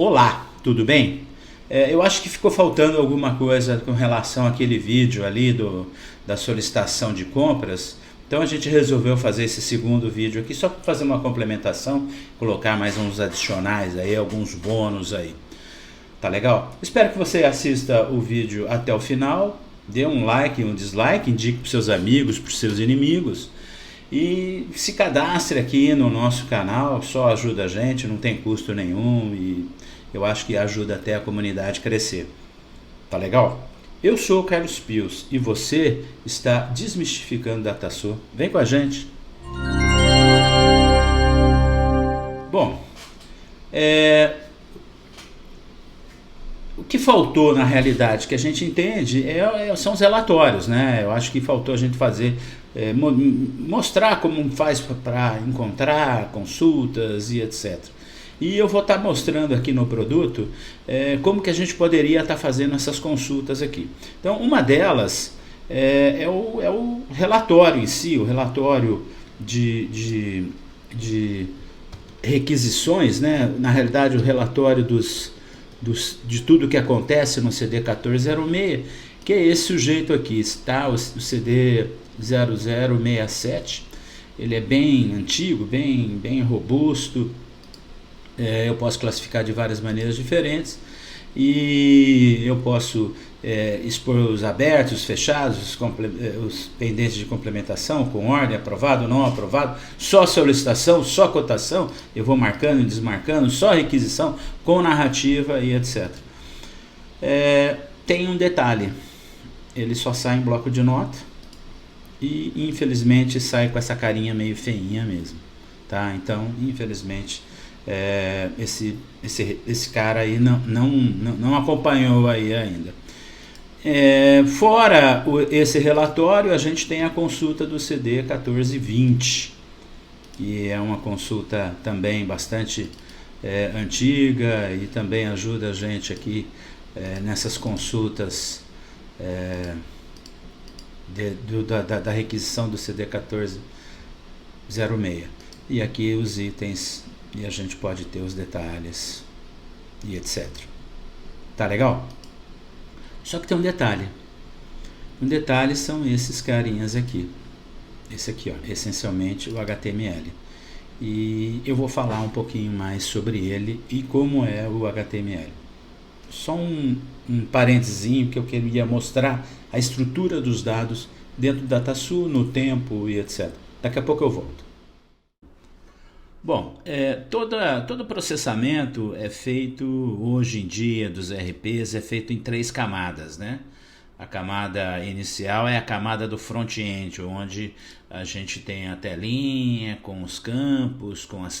Olá, tudo bem? Eu acho que ficou faltando alguma coisa com relação àquele vídeo ali da solicitação de compras. Então a gente resolveu fazer esse segundo vídeo aqui só para fazer uma complementação, colocar mais uns adicionais aí, alguns bônus aí. Tá legal? Espero que você assista o vídeo até o final, dê um like, um dislike, indique para seus amigos, para seus inimigos. E se cadastre aqui no nosso canal, só ajuda a gente, não tem custo nenhum e eu acho que ajuda até a comunidade a crescer. Tá legal? Eu sou o Carlos Pios e você está desmistificando DataSul. Vem com a gente! Bom, o que faltou na realidade que a gente entende são os relatórios, né? Eu acho que faltou a gente fazer, mostrar como faz para encontrar consultas e etc. E eu vou estar mostrando aqui no produto como que a gente poderia estar fazendo essas consultas aqui. Então, uma delas é o relatório em si, o relatório de requisições, né? Na realidade, o relatório de tudo que acontece no CD 1406, que é esse sujeito aqui, está o CD 0067. Ele é bem antigo, bem robusto. Eu posso classificar de várias maneiras diferentes e eu posso expor os abertos, os fechados, os pendentes de complementação com ordem, aprovado, não aprovado, só solicitação, só cotação, eu vou marcando e desmarcando, só requisição, com narrativa e etc. Tem um detalhe, ele só sai em bloco de nota e infelizmente sai com essa carinha meio feinha mesmo, tá? Então, infelizmente, esse cara aí não acompanhou aí ainda. Fora esse relatório, a gente tem a consulta do CD 1420, que é uma consulta também bastante antiga e também ajuda a gente aqui nessas consultas da requisição do CD 1406. E aqui os itens, e a gente pode ter os detalhes e etc. Tá legal? Só que tem um detalhe. Um detalhe são esses carinhas aqui. Esse aqui, ó, essencialmente o HTML. E eu vou falar um pouquinho mais sobre ele e como é o HTML. Só um parentezinho que eu queria mostrar a estrutura dos dados dentro do DataSul, no tempo e etc. Daqui a pouco eu volto. Bom, todo processamento é feito hoje em dia dos RPs, é feito em 3 camadas, né? A camada inicial é a camada do front-end, onde a gente tem a telinha com os campos, com as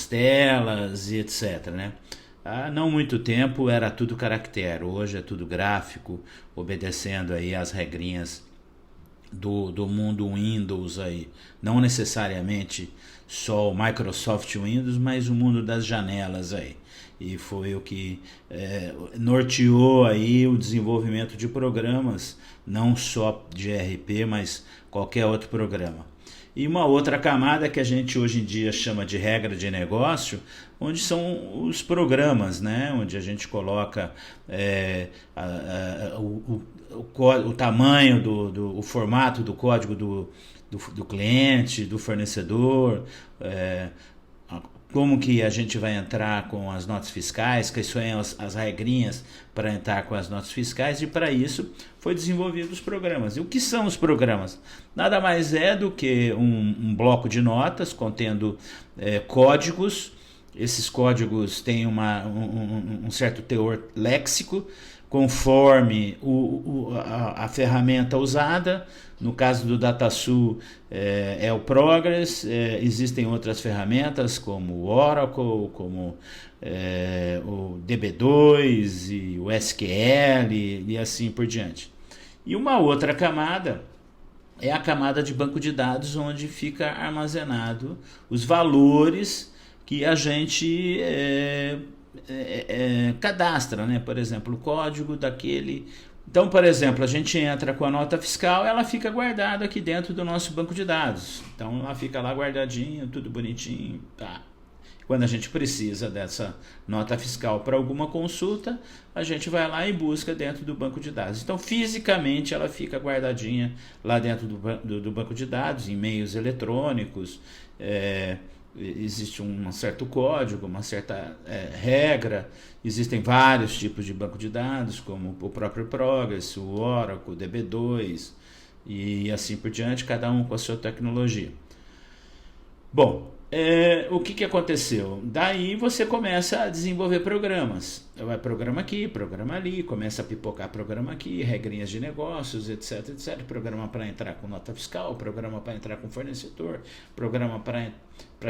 telas e etc, né? Há não muito tempo era tudo caractere, hoje é tudo gráfico, obedecendo aí as regrinhas do mundo Windows aí, não necessariamente só o Microsoft Windows, mas o mundo das janelas aí, e foi o que norteou aí o desenvolvimento de programas, não só de ERP, mas qualquer outro programa. E uma outra camada que a gente hoje em dia chama de regra de negócio, onde são os programas, né? Onde a gente coloca o tamanho, o formato do código do cliente, do fornecedor, como que a gente vai entrar com as notas fiscais, quais são as regrinhas para entrar com as notas fiscais, e para isso foi desenvolvido os programas. E o que são os programas? Nada mais é do que um bloco de notas contendo códigos. Esses códigos têm um certo teor léxico, conforme a ferramenta usada. No caso do DataSul é o Progress, existem outras ferramentas como o Oracle, como o DB2 e o SQL e assim por diante. E uma outra camada é a camada de banco de dados, onde fica armazenado os valores que a gente cadastra, né? Por exemplo, o código daquele. Então, por exemplo, a gente entra com a nota fiscal, ela fica guardada aqui dentro do nosso banco de dados. Então, ela fica lá guardadinha, tudo bonitinho, tá? Quando a gente precisa dessa nota fiscal para alguma consulta, a gente vai lá e busca dentro do banco de dados. Então, fisicamente, ela fica guardadinha lá dentro do banco de dados, em meios eletrônicos. Existe um certo código, uma certa regra. Existem vários tipos de banco de dados, como o próprio Progress, o Oracle, o DB2 e assim por diante, cada um com a sua tecnologia. Bom, o que aconteceu? Daí você começa a desenvolver programas. Vai programa aqui, programa ali, começa a pipocar programa aqui, regrinhas de negócios, etc, etc. Programa para entrar com nota fiscal, programa para entrar com fornecedor, programa para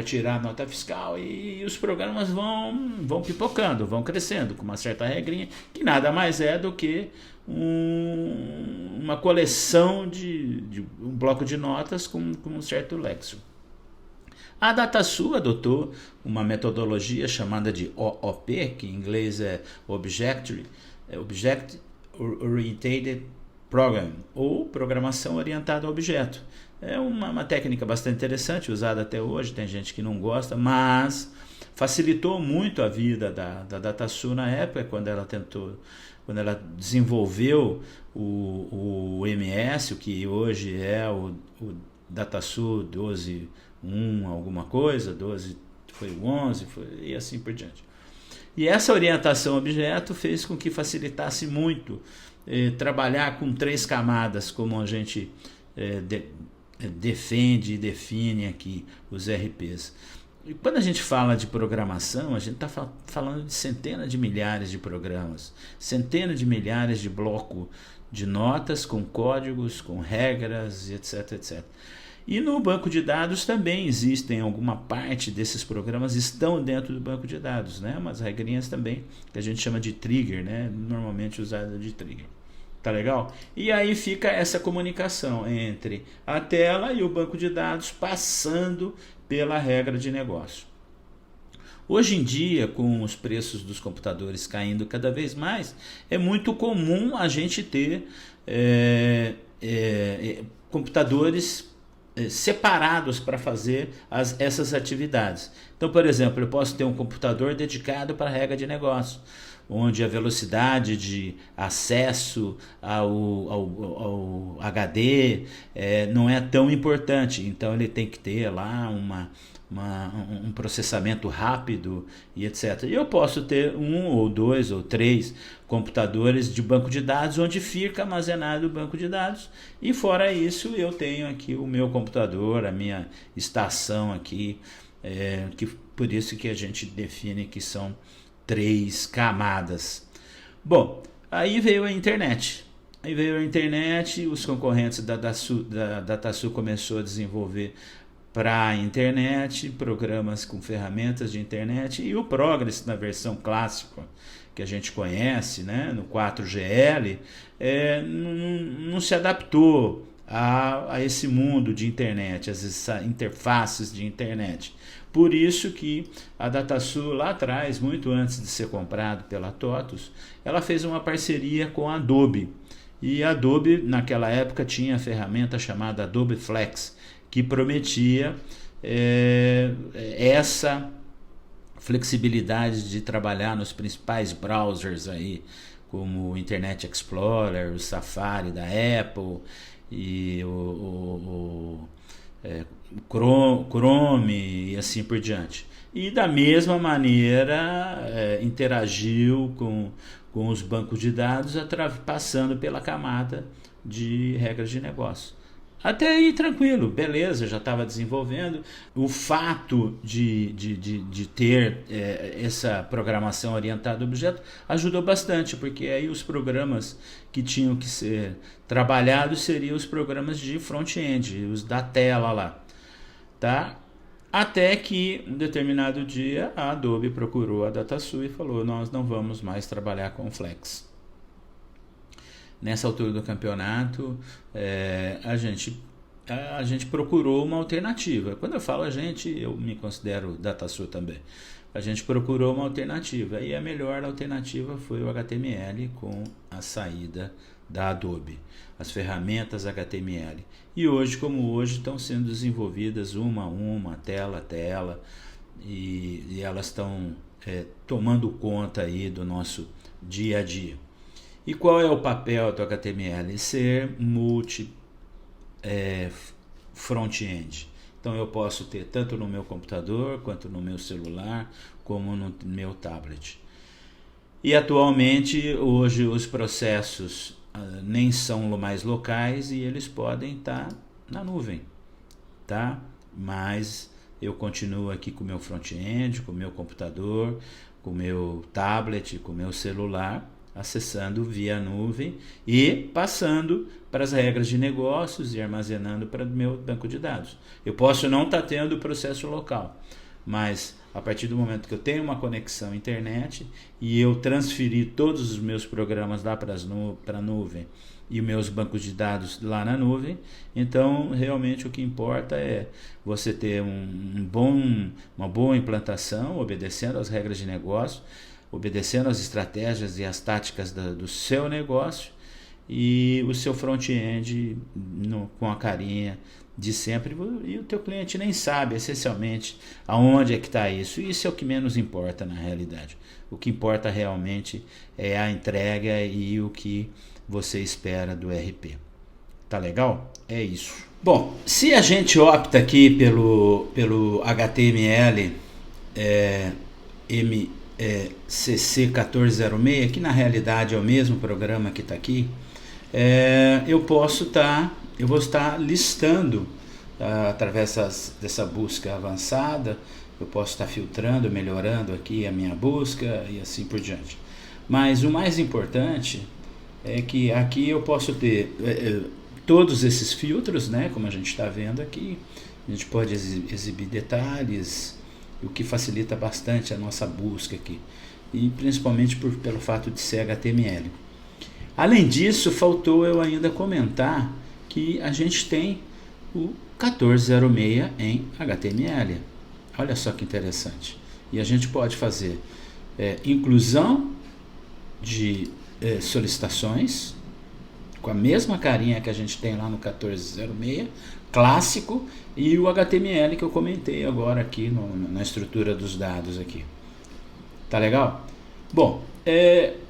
tirar a nota fiscal, e os programas vão pipocando, vão crescendo com uma certa regrinha, que nada mais é do que uma coleção de um bloco de notas com um certo léxico. A DataSul adotou uma metodologia chamada de OOP, que em inglês é Object Oriented Program, ou Programação Orientada a Objeto. É uma técnica bastante interessante, usada até hoje, tem gente que não gosta, mas facilitou muito a vida da DataSul na época, quando ela desenvolveu o MS, o que hoje é o DataSul 12.1 alguma coisa, 12 foi o 11, e assim por diante. E essa orientação a objeto fez com que facilitasse muito trabalhar com 3 camadas, como a gente defende e define aqui os RPs. E quando a gente fala de programação, a gente está falando de centenas de milhares de programas, centenas de milhares de blocos de notas com códigos, com regras, etc, etc. E no banco de dados também existem alguma parte desses programas estão dentro do banco de dados, né? Umas regrinhas também que a gente chama de trigger, né? Normalmente usada de trigger. Tá legal? E aí fica essa comunicação entre a tela e o banco de dados passando pela regra de negócio. Hoje em dia, com os preços dos computadores caindo cada vez mais, é muito comum a gente ter computadores separados para fazer essas atividades. Então, por exemplo, eu posso ter um computador dedicado para a regra de negócio, onde a velocidade de acesso ao HD não é tão importante. Então, ele tem que ter lá um processamento rápido e etc. E eu posso ter 1 ou 2 ou 3 computadores de banco de dados onde fica armazenado o banco de dados, e fora isso eu tenho aqui o meu computador, a minha estação aqui, que por isso que a gente define que são 3 camadas. Bom, aí veio a internet. Os concorrentes da DataSul começou a desenvolver para a internet, programas com ferramentas de internet, e o Progress na versão clássica que a gente conhece, né, no 4GL, não se adaptou a esse mundo de internet, as interfaces de internet. Por isso que a DataSul lá atrás, muito antes de ser comprado pela TOTUS, ela fez uma parceria com a Adobe. E a Adobe naquela época tinha a ferramenta chamada Adobe Flex, que prometia essa flexibilidade de trabalhar nos principais browsers aí, como o Internet Explorer, o Safari da Apple e o Chrome e assim por diante. E da mesma maneira interagiu com os bancos de dados, passando pela camada de regras de negócio. Até aí tranquilo, beleza, já estava desenvolvendo. O fato de ter essa programação orientada a objeto ajudou bastante, porque aí os programas que tinham que ser trabalhados seriam os programas de front-end, os da tela lá, tá? Até que um determinado dia a Adobe procurou a DataSul e falou: nós não vamos mais trabalhar com Flex. Nessa altura do campeonato, a gente procurou uma alternativa. Quando eu falo a gente, eu me considero DataSul também. A gente procurou uma alternativa, e a melhor alternativa foi o HTML com a saída da Adobe, as ferramentas HTML. E hoje, como hoje, estão sendo desenvolvidas uma a uma, tela a tela, e elas estão tomando conta aí do nosso dia a dia. E qual é o papel do HTML? Ser front-end. Então eu posso ter tanto no meu computador, quanto no meu celular, como no meu tablet. E atualmente, hoje, os processos nem são mais locais e eles podem estar na nuvem, tá? Mas eu continuo aqui com o meu front-end, com o meu computador, com o meu tablet, com o meu celular, acessando via nuvem e passando para as regras de negócios e armazenando para o meu banco de dados. Eu posso não estar tendo o processo local, mas a partir do momento que eu tenho uma conexão à internet e eu transferir todos os meus programas lá para a nuvem e os meus bancos de dados lá na nuvem, então realmente o que importa é você ter uma boa implantação, obedecendo às regras de negócio, obedecendo às estratégias e às táticas do seu negócio, e o seu front-end com a carinha de sempre, e o teu cliente nem sabe essencialmente aonde é que está isso. Isso é o que menos importa na realidade. O que importa realmente é a entrega e o que você espera do RP. Tá legal? É isso. Bom, se a gente opta aqui pelo HTML CC 1406, que na realidade é o mesmo programa que está aqui, eu vou estar listando através dessa busca avançada, eu posso estar filtrando, melhorando aqui a minha busca e assim por diante. Mas o mais importante é que aqui eu posso ter todos esses filtros, né, como a gente está vendo aqui. A gente pode exibir detalhes, o que facilita bastante a nossa busca aqui, e principalmente pelo fato de ser HTML. Além disso, faltou eu ainda comentar que a gente tem o 1406 em HTML. Olha só que interessante. E a gente pode fazer inclusão de solicitações com a mesma carinha que a gente tem lá no 1406, clássico, e o HTML que eu comentei agora aqui na estrutura dos dados aqui. Tá legal? Bom,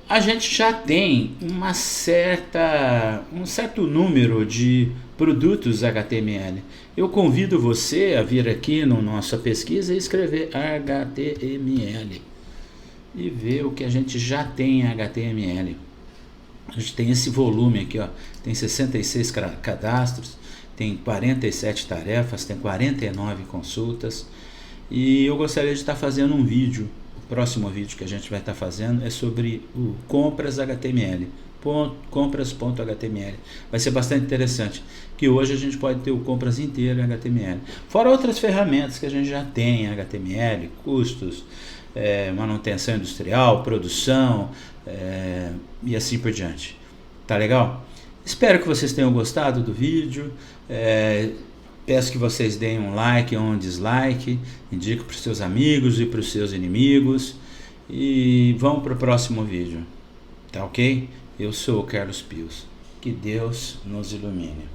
a gente já tem um certo número de produtos HTML. Eu convido você a vir aqui na nossa pesquisa e escrever HTML e ver o que a gente já tem em HTML. A gente tem esse volume aqui, ó, tem 66 cadastros, tem 47 tarefas, tem 49 consultas, e eu gostaria de estar fazendo um vídeo. O próximo vídeo que a gente vai estar fazendo é sobre o compras HTML, compras.html. Vai ser bastante interessante, que hoje a gente pode ter o compras inteiro em HTML, fora outras ferramentas que a gente já tem em HTML, custos, manutenção industrial, produção, e assim por diante. Tá legal? Espero que vocês tenham gostado do vídeo. Peço que vocês deem um like ou um dislike, indique para os seus amigos e para os seus inimigos, e vamos para o próximo vídeo. Tá ok? Eu sou o Carlos Pios. Que Deus nos ilumine.